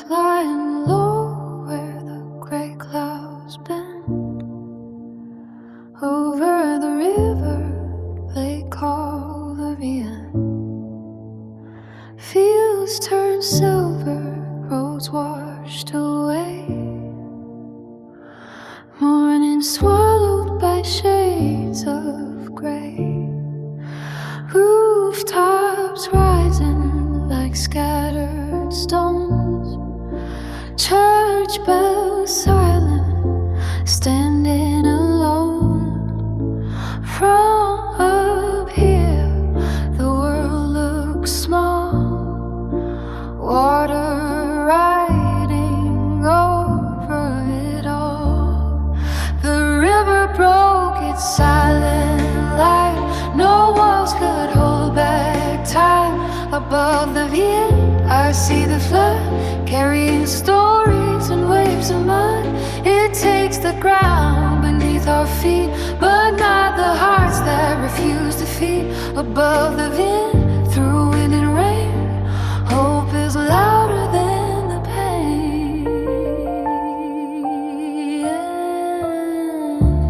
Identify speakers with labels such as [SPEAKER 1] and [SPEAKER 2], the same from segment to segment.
[SPEAKER 1] lying low where the gray clouds bend over the river they call the Vienne. Fields turn silver, roads washed away, morning swallowed by shades of gray. Rooftops rising like scattered stones, church bells silent, standing alone. From up here, the world looks small, water riding over it all. The river broke its silent light, no walls could hold back time. Above the Vienne, I see the flood, carrying stories and waves of mud. It takes the ground beneath our feet, but not the hearts that refuse defeat. Above the Vienne, through wind and rain, hope is louder than the pain.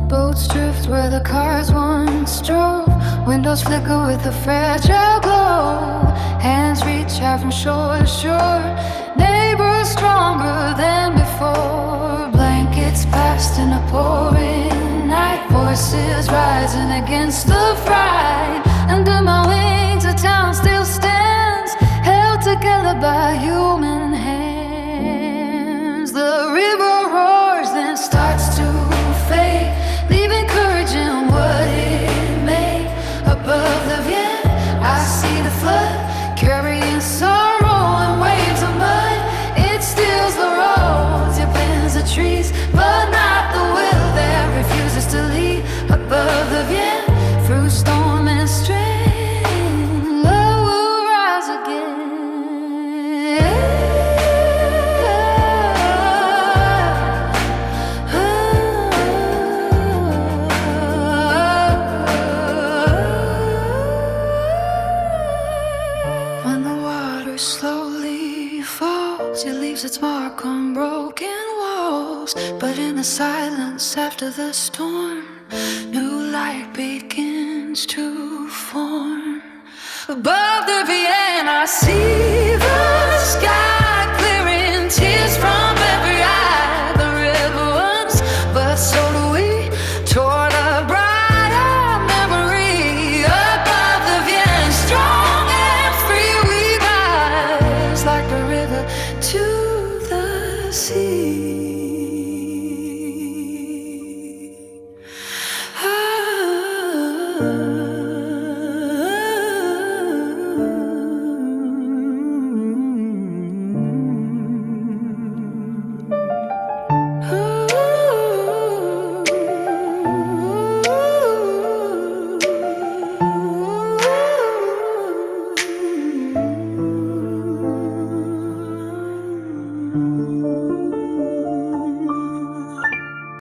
[SPEAKER 1] Boats drift where the cars once drove, windows flicker with a fragile glow. Hands reach out from shore to shore, neighbors stronger than before. Blankets passed in a pouring night, voices rising against the fright. Under my wings a town still stands, held together by human hands. The river roars, then starts to fade, leaving courage in what it made. Above the Vienne, I see the flood, carrying sorrow and waves of mud. It steals the roads, it bends the trees, but not the will that refuses to lead. Above the Vienne, through storm and strain, love will rise again. When the water slowly falls, it leaves its mark on broken walls. But in the silence after the storm, new light begins to form. Above the Vienne, I see